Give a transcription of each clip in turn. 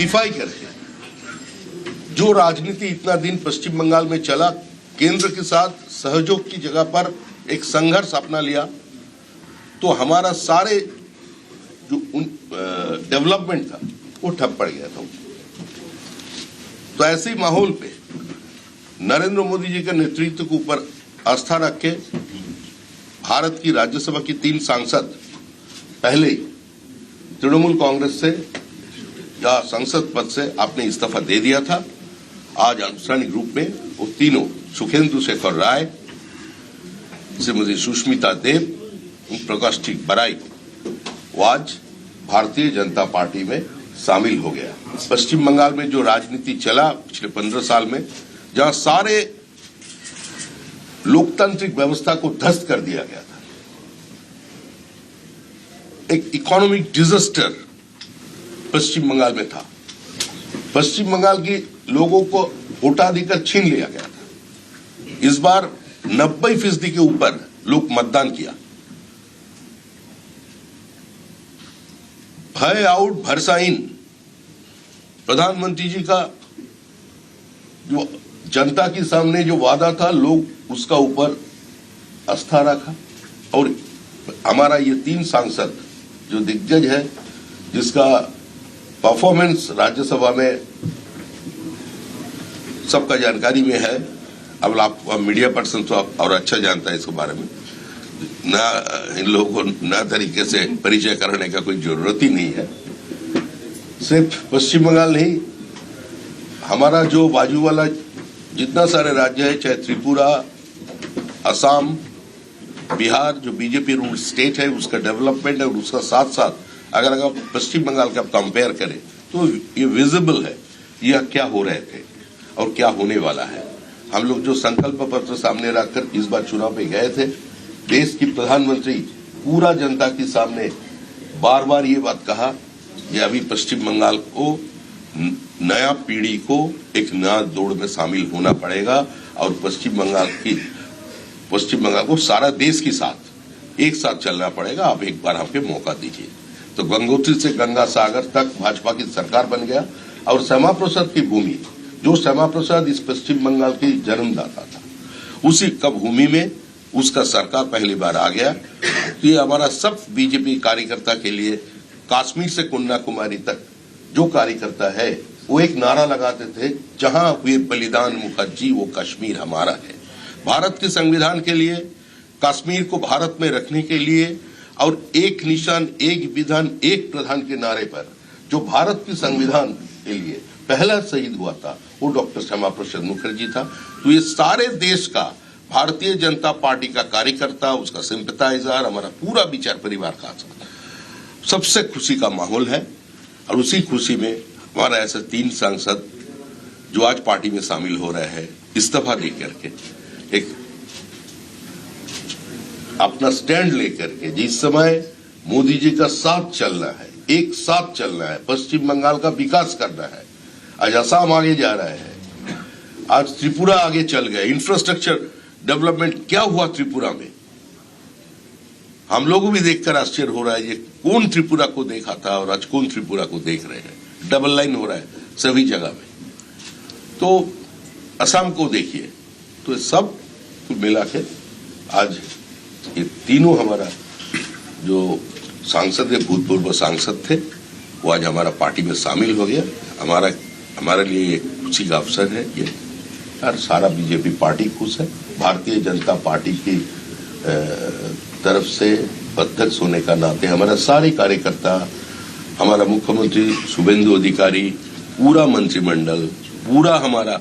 DeFi करके जो राजनीति इतना दिन पश्चिम बंगाल में चला, केंद्र के साथ सहयोग की जगह पर एक संघर्ष अपना लिया, तो हमारा सारे जो डेवलपमेंट था वो ठप पड़ गया था। तो ऐसे ही माहौल पे नरेंद्र मोदी जी के नेतृत्व के ऊपर आस्था रख के भारत की राज्यसभा की 3 सांसद पहले ही तृणमूल कांग्रेस से या संसद पद से आपने इस्तीफा दे दिया था। आज आनुষ্ঠাनिक रूप में वो तीनों, सुखेंदु शेखर राय, श्रीमती सुष्मिता देव, प्रकाश बराई, वो आज भारतीय जनता पार्टी में शामिल हो गया। पश्चिम बंगाल में जो राजनीति चला पिछले 15 साल में, जहां सारे लोकतांत्रिक व्यवस्था को ध्वस्त कर दिया गया था, एक इकोनॉमिक डिजास्टर पश्चिम बंगाल में था। पश्चिम बंगाल के लोगों को वोटाधिकार छीन लिया गया था। इस बार 90% के ऊपर लोग मतदान किया। भय आउट भरसा इन, प्रधानमंत्री जी का जो जनता के सामने जो वादा था, लोग उसका ऊपर आस्था रखा। और हमारा ये 3 सांसद जो दिग्गज है, जिसका परफॉर्मेंस राज्यसभा में सबका जानकारी में है, अब आप मीडिया पर्सन तो आप और अच्छा जानता है इसके बारे में, ना इन लोगों को ना तरीके से परिचय कराने का कोई जरूरत ही नहीं है। सिर्फ पश्चिम बंगाल नहीं, हमारा जो बाजू वाला जितना सारे राज्य है, चाहे त्रिपुरा, असम, बिहार, जो बीजेपी रूल स्टेट है, उसका डेवलपमेंट है, और उसका साथ साथ अगर पश्चिम बंगाल का कंपेयर करें तो ये विजिबल है यह क्या हो रहे थे और क्या होने वाला है। हम लोग जो संकल्प पत्र सामने रखकर इस बार चुनाव में गए थे, देश की प्रधानमंत्री पूरा जनता के सामने बार बार ये बात कहा कि अभी पश्चिम बंगाल को नया पीढ़ी को एक नया दौड़ में शामिल होना पड़ेगा, और पश्चिम बंगाल को सारा देश के साथ एक साथ चलना पड़ेगा। आप एक बार हमको मौका दीजिए। तो गंगोत्री से गंगा सागर तक भाजपा की सरकार बन गया, और श्यामा प्रसाद की भूमि, जो श्यामा प्रसाद इस पश्चिम बंगाल की जन्मदाता था, उसी का भूमि में उसका सरकार पहली बार आ गया। तो ये हमारा सब बीजेपी कार्यकर्ता के लिए, कश्मीर से कन्याकुमारी तक जो कार्यकर्ता है, वो एक नारा लगाते थे, जहां हुए बलिदान मुखर्जी वो कश्मीर हमारा है। भारत के संविधान के लिए, कश्मीर को भारत में रखने के लिए, और एक निशान एक विधान एक प्रधान के नारे पर जो भारत के संविधान के लिए पहला शहीद हुआ था, वो डॉक्टर श्यामा प्रसाद मुखर्जी था। तो ये सारे देश का भारतीय जनता पार्टी का कार्यकर्ता, उसका सिंपैथाइजर, हमारा पूरा विचार परिवार का सबसे खुशी का माहौल है। और उसी खुशी में हमारा ऐसे 3 सांसद जो आज पार्टी में शामिल हो रहे हैं, इस्तीफा दे करके एक अपना स्टैंड लेकर के, जिस समय मोदी जी का साथ चलना है, एक साथ चलना है, पश्चिम बंगाल का विकास करना है। आज असम आगे जा रहा है, आज त्रिपुरा आगे चल गया। इंफ्रास्ट्रक्चर डेवलपमेंट क्या हुआ त्रिपुरा में, हम लोगों भी देखकर आश्चर्य हो रहा है। ये कौन त्रिपुरा को देखा था और आज कौन त्रिपुरा को देख रहे हैं। डबल लाइन हो रहा है सभी जगह में। तो असम को देखिए, तो सब मिला के आज ये तीनों हमारा जो सांसद है, भूतपूर्व सांसद थे, वो आज हमारा पार्टी में शामिल हो गया। हमारे लिए एक खुशी का अवसर है ये, और सारा बीजेपी पार्टी खुश है। भारतीय जनता पार्टी की तरफ से अध्यक्ष होने का नाते हमारा सारे कार्यकर्ता, हमारा मुख्यमंत्री शुभेंदु अधिकारी, पूरा मंत्रिमंडल, पूरा हमारा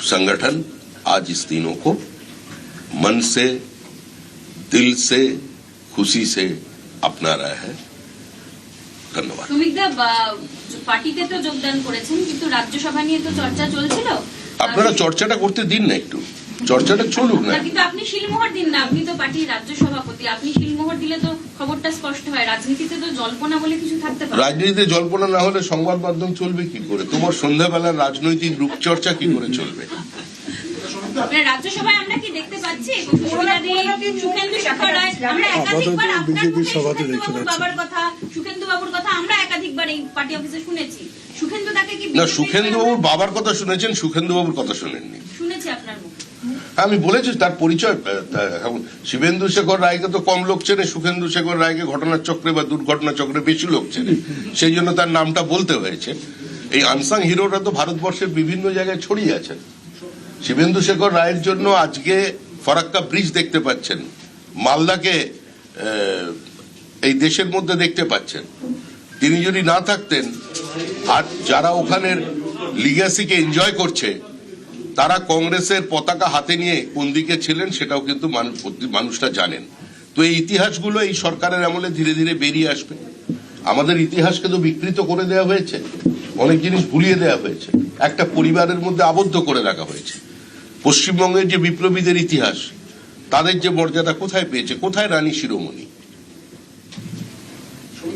संगठन आज इस तीनों को मन से, दिल से, खुशी से अपना रहा है। ধন্যবাদ। পার্টিতে তো যোগদান করেছেন, কিন্তু রাজ্যসভা নিয়ে তো চর্চা চলছিল। আপনারা চর্চাটা করতে দিন না, একটু চর্চাটা চলুক না। কিন্তু আপনি শিলমোহর দিন না, আপনি তো পার্টির রাজ্য সভাপতি, আপনি শিলমোহর দিলে তো খবরটা স্পষ্ট হয়। রাজনীতিতে তো জল্পনা বলে কিছু থাকতে পারে। রাজনীতিতে জল্পনা না হলে সংবাদ মাধ্যম চলবে কি করে? তোমার সন্ধ্যাবেলার রাজনৈতিক রূপচর্চা কি করে চলবে? রাজ্যসভায় আমরা কি দেখতে পাচ্ছি সুখেন্দু শেখর রায়, আমরা একাধিকবার আপনার মুখে সুখেন্দু বাবুর কথা আমরা একাধিকবার বারবার এই পার্টি অফিসে শুনেছি। সুখেন্দু তাকে কি না, সুখেন্দু বাবুর বাবার কথা শুনেছেন, সুখেন্দু বাবুর কথা শুনেননি। শুনেছি আপনার মুখে। আমি বলেছি তার পরিচয়। শিবেন্দু শেখর রায়কে তো কম লোক চেনে, সুখেন্দু শেখর রায়কে ঘটনার চক্রে বা দুর্ঘটনা চক্রে বেশি লোক চেনে, সেই জন্য তার নামটা বলতে হয়েছে। এই আনসাং হিরোরা তো ভারতবর্ষের বিভিন্ন জায়গায় ছড়িয়ে আছেন। শিবেন্দু শেখর রায়ের জন্য আজকে ফরাক্কা ব্রিজ দেখতে পাচ্ছেন, মালদাকে এই দেশের মধ্যে দেখতে পাচ্ছেন। তিনি যদি না থাকতেন, আর যারা ওখানের লিগ্যাসিকে এনজয় করছে তারা কংগ্রেসের পতাকা হাতে নিয়ে কোন দিকে ছিলেন সেটাও কিন্তু মানুষটা জানেন। তো এই ইতিহাসগুলো এই সরকারের আমলে ধীরে ধীরে বেরিয়ে আসবে। আমাদের ইতিহাসকে তো বিকৃত করে দেওয়া হয়েছে, অনেক জিনিস ভুলিয়ে দেওয়া হয়েছে, একটা পরিবারের মধ্যে আবদ্ধ করে রাখা হয়েছে। পশ্চিমবঙ্গের যে বিপ্লবীদের ইতিহাস, তাদের যে মর্যাদা কোথায় পেয়েছে, কোথায় রানী শিরোমণি,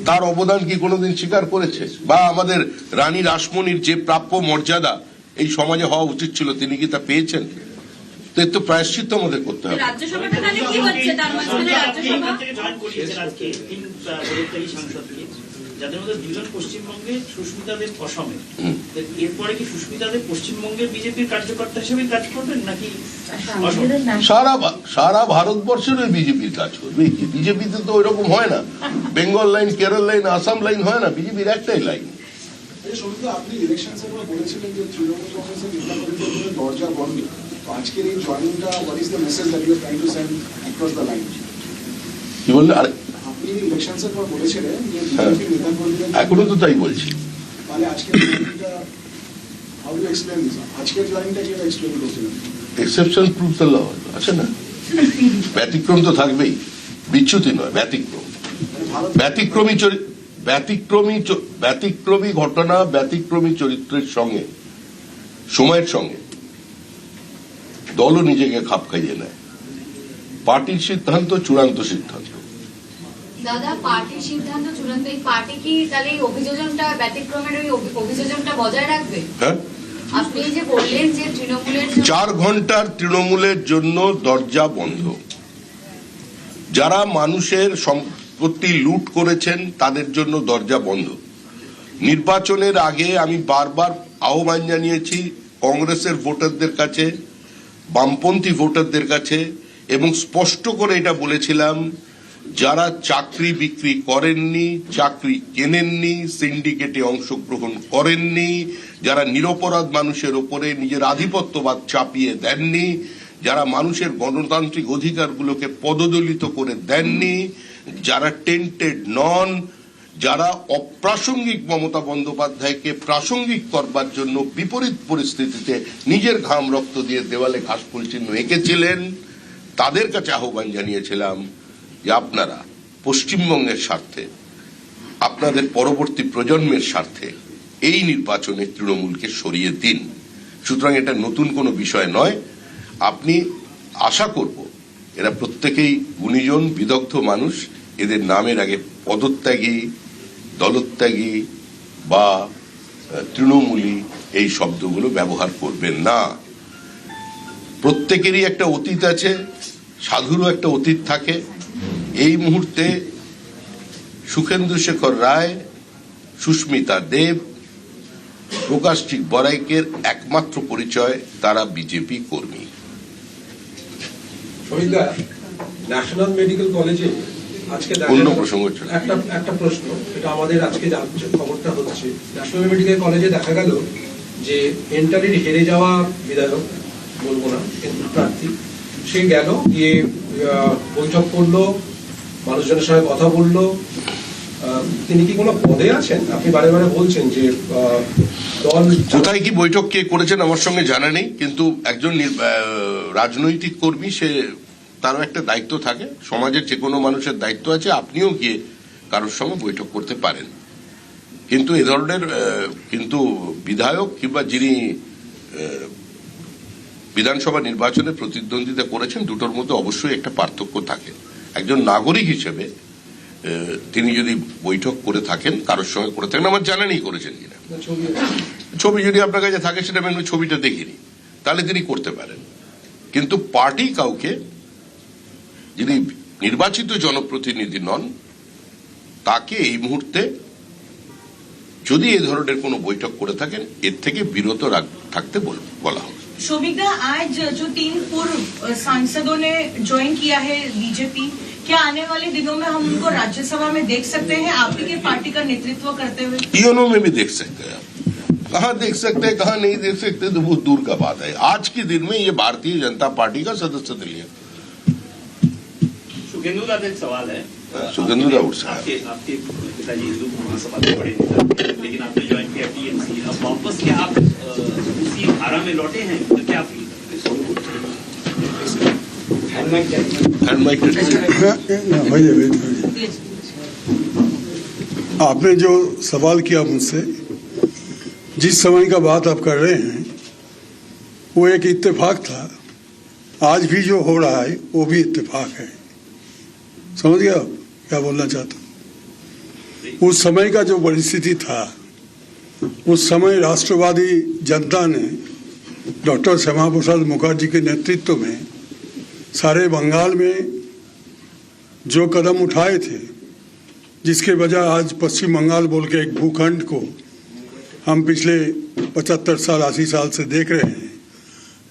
তার অবদান কি কোনোদিন স্বীকার করেছে? বা আমাদের রানী রাসমণির যে প্রাপ্য মর্যাদা এই সমাজে হওয়া উচিত ছিল, তিনি কি তা পেয়েছেন? তো এর তো প্রায়শ্চিত্ত আমাদের করতে হবে। রাজ্যসভাটা তাহলে কি হচ্ছে? তার মাঝখানে রাজ্যসভা যাদের মধ্যে দুজন পশ্চিমবঙ্গে, সুস্মিতা দেব অসমে, এরপরে কি সুস্মিতা দেব পশ্চিমবঙ্গের বিজেপির কার্যকর্তা হিসেবে কাজ করবেন নাকি সারা ভারতবর্ষের ওই বিজেপির কাজ করবে? কি বিজেপিতে তো ওইরকম হয় না, Bengal line, Kerala line, Assam line হয় না, বিজেপির একটাই লাইন। আপনি ইলেকশন সময় বলেছিলেন যে তৃণমূল কংগ্রেসের নেতাকর্মীদের দরজা বন্ধ, তো আজকের এই জয়েনিংটা what is the message that you are trying to send across the line? কি বললেন? আরে আপনি ইলেকশন সময় বলেছিলেন যে বিজেপির নেতাকর্মীদের, এখনো তো তাই বলছি। তাহলে আজকের জয়েনিংটা হাউ ডু এক্সপ্লেইন দিস? আজকের লাইনটা কি এক্সপ্লেইন করছিলেন? এক্সেপশন প্রুফ দ্য ল আছে না, ব্যতিক্রম তো থাকবেই, বিচ্যুতি নয়, ব্যতিক্রম। ব্যতিক্রমী ঘটনা, ব্যতিক্রমী চরিত্রের সঙ্গে, সময়ের সঙ্গে দলও নিজেকে খাপ খাইয়ে নেয়। পার্টির সিদ্ধান্ত চূড়ান্ত সিদ্ধান্ত। দাদা, পার্টির সিদ্ধান্ত চূড়ান্ত, এই পার্টি কি তাহলে এই অভিযোজনটা, ব্যতিক্রমের ওই অভিযোজনটা বজায় রাখবে? হ্যাঁ, আপনি যে বললেন যে তৃণমূলের 4 ঘন্টার তৃণমূলের জন্য দরজা বন্ধ। যারা মানুষের সম্পত্তি লুট করেছেন তাদের জন্য দরজা বন্ধ। নির্বাচনের আগে আমি বারবার আহ্বান জানিয়েছি কংগ্রেসের ভোটারদের কাছে, বামপন্থী ভোটারদের কাছে, এবং স্পষ্ট করে এটা বলেছিলাম, যারা চাকরি বিক্রি করেননি, চাকরি কেনেননি, সিন্ডিকেটে অংশগ্রহণ করেননি, যারা নিরপরাধ মানুষের ওপরে নিজের আধিপত্যবাদ চাপিয়ে দেননি, যারা মানুষের গণতান্ত্রিক অধিকারগুলোকে পদদলিত করে দেননি, যারা টেন্টেড নন, যারা অপ্রাসঙ্গিক মমতা বন্দ্যোপাধ্যায়কে প্রাসঙ্গিক করবার জন্য বিপরীত পরিস্থিতিতে নিজের ঘাম রক্ত দিয়ে দেওয়ালে ঘাসফুল চিহ্ন এঁকেছিলেন, তাদের কাছে আহ্বান জানিয়েছিলাম যে আপনারা পশ্চিমবঙ্গের স্বার্থে, আপনাদের পরবর্তী প্রজন্মের স্বার্থে এই নির্বাচনে তৃণমূলকে সরিয়ে দিন। সুতরাং এটা নতুন কোনো বিষয় নয়। আপনি আশা করব এরা প্রত্যেকেই গুণীজন, বিদগ্ধ মানুষ, এদের নামের আগে পদত্যাগী, দলত্যাগী বা তৃণমূলী এই শব্দগুলো ব্যবহার করবেন না। প্রত্যেকেরই একটা অতীত আছে, সাধুরও একটা অতীত থাকে। এই মুহূর্তে সুখেন্দু শেখর রায়, সুস্মিতা দেব, প্রকাশজিৎ বড়াইকের একমাত্র পরিচয় তারা বিজেপি কর্মী। ন্যাশনাল মেডিকেল কলেজে আজকে অন্য প্রসঙ্গ একটা প্রশ্ন, এটা আমাদের আজকে খবরটা হচ্ছে, ন্যাশনাল মেডিকেল কলেজে দেখা গেল যে এন্টারির হেরে যাওয়া বিধায়ক, বলবো না কিন্তু প্রার্থী, সে গেল গিয়ে বৈঠক করলো, মানুষজনের সঙ্গে কথা বললো। তিনি কি কোনো পদে আছেন? আপনি বারে বারে বলছেন যে দল, কোথায় কি বৈঠক কে করেছেন আমার সঙ্গে জানা নেই, কিন্তু একজন রাজনৈতিক কর্মী, সে তারও একটা দায়িত্ব থাকে, সমাজের যে কোনো মানুষের দায়িত্ব আছে। আপনিও গিয়ে কারোর সঙ্গে বৈঠক করতে পারেন, কিন্তু এ ধরনের কিন্তু বিধায়ক কিংবা যিনি বিধানসভা নির্বাচনে প্রতিদ্বন্দ্বিতা করেছেন, দুটোর মধ্যে অবশ্যই একটা পার্থক্য থাকে। একজন নাগরিক হিসেবে তিনি যদি বৈঠক করে থাকেন, কারোর সঙ্গে করে থাকেন, আমার জানা নেই করেছেন কিনা। ছবি যদি আপনার কাছে থাকে, সেটা আমি ছবিটা দেখিনি, তাহলে তিনি করতে পারেন। কিন্তু পার্টি কাউকে, যিনি নির্বাচিত জনপ্রতিনিধি নন, তাকে এই মুহূর্তে যদি এই ধরনের কোনো বৈঠক করে থাকেন এর থেকে বিরত থাকতে বলা হবে। शोभिका, आज जो 3 पूर्व सांसदों ने ज्वाइन किया है बीजेपी, क्या आने वाले दिनों में हम उनको राज्यसभा में देख सकते हैं आप ही की पार्टी का नेतृत्व करते हुए? ईएनओ में भी देख सकते हैं आप। कहाँ देख सकते हैं कहाँ नहीं देख सकते तो वो दूर का बात है। आज के दिन में ये भारतीय जनता पार्टी का सदस्य दिल है। सुखेंदु का एक सवाल है। सुखेंदु का उठ सकता है। आपके पिताजी हिंदू महासभा के बड़े नेता, लेकिन आपने ज्वाइन किया टीएमसी, अब वापस क्या आप उसी धारा में लौटे हैं तो क्या फील करते हैं? आपने जो सवाल किया मुझसे, जिस समय का बात आप कर रहे हैं वो एक इत्तेफाक था, आज भी जो हो रहा है वो भी इत्तेफाक है। समझ गया आप क्या बोलना चाहता हूँ? उस समय का जो परिस्थिति था, उस समय राष्ट्रवादी जनता ने डॉक्टर श्यामा प्रसाद मुखर्जी के नेतृत्व में सारे बंगाल में जो कदम उठाए थे, जिसके वजह आज पश्चिम बंगाल बोल के एक भूखंड को हम पिछले 75 साल 80 साल से देख रहे हैं,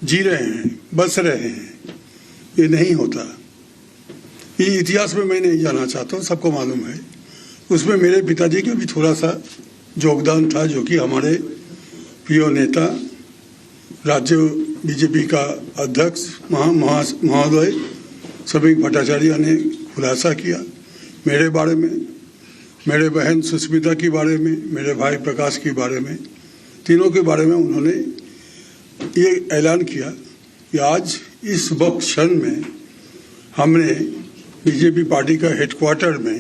जी रहे हैं, बस रहे हैं। ये नहीं होता। ये इतिहास में मैं नहीं जाना चाहता हूँ, सबको मालूम है। उसमें मेरे पिताजी का भी थोड़ा सा योगदान था, जो कि हमारे प्रिय नेता राज्य बीजेपी का अध्यक्ष महोदय श्रमिक भट्टाचार्य ने खुलासा किया मेरे बारे में, मेरे बहन सुष्मिता के बारे में, मेरे भाई प्रकाश के बारे में, तीनों के बारे में उन्होंने ये ऐलान किया कि आज इस वक्त क्षण में हमने बीजेपी पार्टी का हेडक्वार्टर में,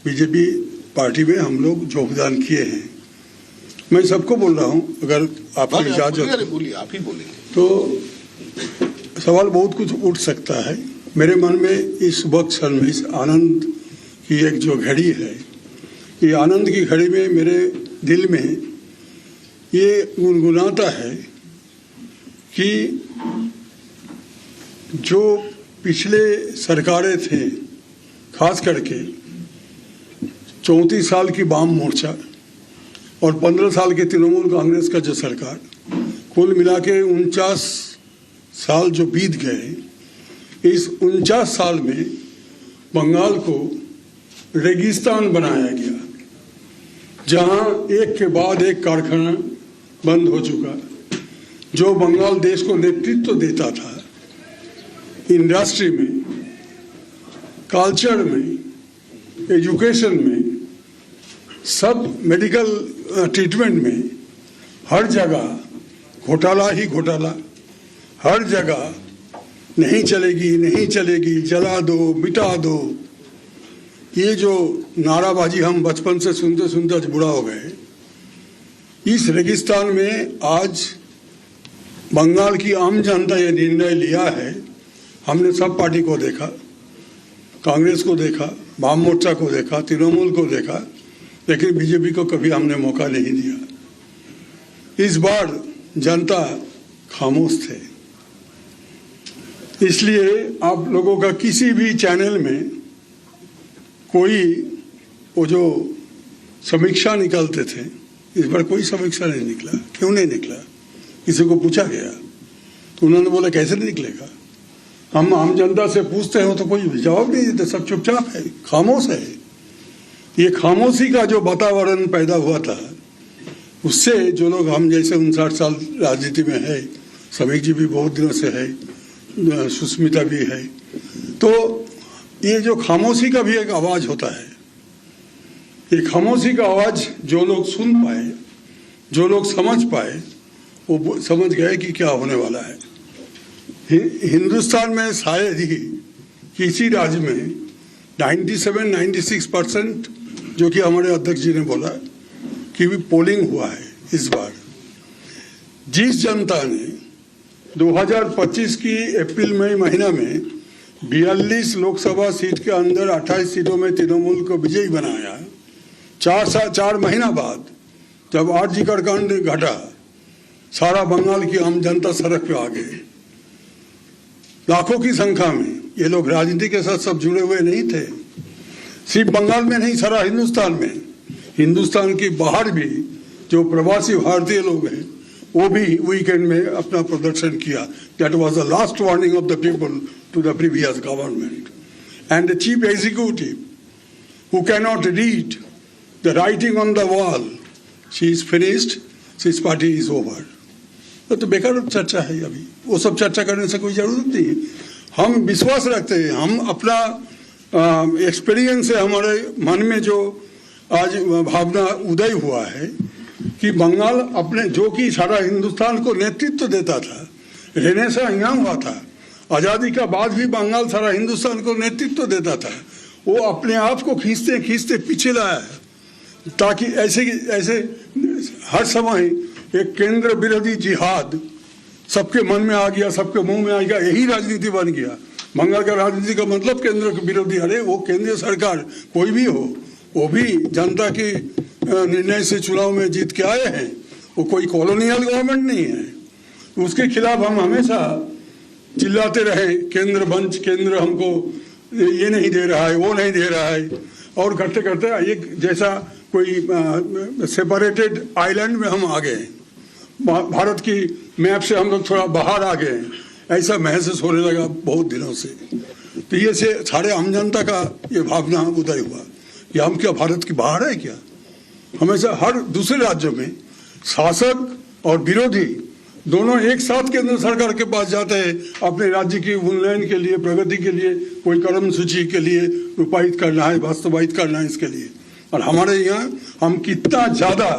बीजेपी पार्टी में हम लोग योगदान किए हैं। मैं सबको बोल रहा हूं, अगर आपकी इजाजत बोलिए, आप ही बोलेंगे तो सवाल बहुत कुछ उठ सकता है मेरे मन में। इस वक्त क्षण में इस आनंद की एक जो घड़ी है, ये आनंद की घड़ी में मेरे दिल में ये गुनगुनाता है कि जो पिछले सरकारें थे, खास करके 34 साल की वाम मोर्चा और 15 साल के तृणमूल कांग्रेस का जो सरकार, कुल मिला के 49 साल जो बीत गए, इस 49 साल में बंगाल को रेगिस्तान बनाया गया, जहां एक के बाद एक कारखाना बंद हो चुका। जो बंगाल देश को नेतृत्व देता था इंडस्ट्री में, कल्चर में, एजुकेशन में, सब मेडिकल ट्रीटमेंट में, हर जगह घोटाला ही घोटाला, हर जगह नहीं चलेगी नहीं चलेगी, जला दो, मिटा दो। ये जो नाराबाजी हम बचपन से सुनते सुनते आज बुरा हो गए। इस रेगिस्तान में आज बंगाल की आम जनता ये निर्णय लिया है। हमने सब पार्टी को देखा, कांग्रेस को देखा, वाम मोर्चा को देखा, तृणमूल को देखा, लेकिन बीजेपी को कभी हमने मौका नहीं दिया। इस बार जनता खामोश थे, इसलिए आप लोगों का किसी भी चैनल में कोई वो जो समीक्षा निकालते थे, इस बार कोई समीक्षा नहीं निकला। क्यों नहीं निकला? किसी को पूछा गया तो उन्होंने बोला कैसे नहीं निकलेगा। हम आम जनता से पूछते हो तो कोई जवाब नहीं देते, सब चुपचाप है, खामोश है। ये खामोशी का जो वातावरण पैदा हुआ था, उससे जो लोग हम जैसे 59 साल राजनीति में है, समीक जी भी बहुत दिनों से है, सुष्मिता भी है, तो ये जो खामोशी का भी एक आवाज होता है, ये खामोशी का आवाज जो लोग सुन पाए, जो लोग समझ पाए, वो समझ गए कि क्या होने वाला है। हिंदुस्तान में शायद ही किसी राज्य में 97-96% जो कि हमारे अध्यक्ष जी ने बोला कि भी पोलिंग हुआ है इस बार। जिस जनता ने 2025 की अप्रैल मई महीना में 42 लोकसभा सीट के अंदर 28 सीटों में तृणमूल को विजयी बनाया, 4 महीना बाद जब आरजी कांड घटा, सारा बंगाल की आम जनता सड़क पे आ गए, लाखों की संख्या में। ये लोग राजनीति के साथ सब जुड़े हुए नहीं थे, सिर्फ बंगाल में नहीं, सारा हिंदुस्तान में। हिंदुस्तान के बाहर भी जो प्रवासी भारतीय लोग हैं वो भी वीकेंड में अपना प्रदर्शन किया. That was the last warning of the people to the previous government. And the chief executive who cannot read the writing on the wall, she is finished, this party is over. तो बेकार चर्चा है. अभी वो सब चर्चा करने से कोई जरूरत नहीं है. हम विश्वास रखते हैं, हम अपना एक्सपीरियंस से हमारे मन में जो आज भावना उदय हुआ है कि बंगाल अपने जो कि सारा हिंदुस्तान को नेतृत्व देता था, रहने से यहाँ हुआ था, आज़ादी का बाद भी बंगाल सारा हिंदुस्तान को नेतृत्व देता था, वो अपने आप को खींचते खींचते पीछे लाया है ताकि ऐसे ऐसे हर समय एक केंद्र विरोधी जिहाद सबके मन में आ गया, सबके मुंह में आ गया, यही राजनीति बन गया. बंगाल का राजनीति का मतलब केंद्र के विरोधी. अरे वो केंद्रीय सरकार कोई भी हो, वो भी जनता के निर्णय से चुनाव में जीत के आए हैं, वो कोई कॉलोनियल गवर्नमेंट नहीं है. उसके खिलाफ हम हमेशा चिल्लाते रहे, केंद्र बंच, केंद्र हमको ये नहीं दे रहा है, वो नहीं दे रहा है, और करते करते एक जैसा कोई सेपरेटेड आइलैंड में हम आ गए. भारत की मैप से हम लोग थोड़ा बाहर आ गए, ऐसा महसूस होने लगा बहुत दिनों से. तो ये से सारे आम जनता का ये भावना उदय हुआ कि हम क्या भारत के बाहर है क्या. हमेशा हर दूसरे राज्यों में शासक और विरोधी दोनों एक साथ केंद्र सरकार के पास जाते हैं अपने राज्य की उन्नयन के लिए, प्रगति के लिए, कोई कर्म सूची के लिए रूपायित करना है, वास्तवायित करना है, इसके लिए. और हमारे यहाँ हम कितना ज्यादा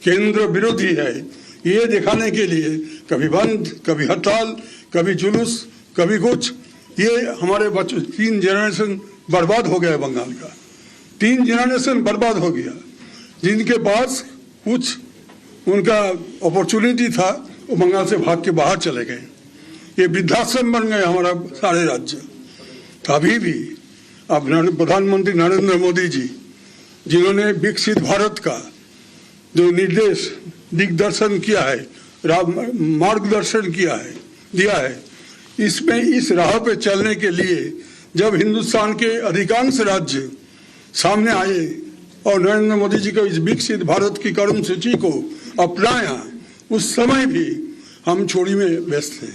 केंद्र विरोधी है ये दिखाने के लिए कभी बंद, कभी हड़ताल, कभी जुलूस, कभी कुछ. ये हमारे बच्चों 3 जनरेशन बर्बाद हो गया. बंगाल का 3 जनरेशन बर्बाद हो गया. जिनके पास कुछ उनका अपॉर्चुनिटी था वो बंगाल से भाग के बाहर चले गए. ये वृद्धाश्रम बन गए हमारा सारे राज्य. अभी भी अब प्रधानमंत्री नरेंद्र मोदी जी जिन्होंने विकसित भारत का जो निर्देश दिग्दर्शन किया है, मार्गदर्शन दिया है, इसमें इस राह पे चलने के लिए जब हिंदुस्तान के अधिकांश राज्य सामने आए और नरेंद्र मोदी जी को इस विकसित भारत की कर्म सूची को अपनाया, उस समय भी हम चोरी में व्यस्त थे.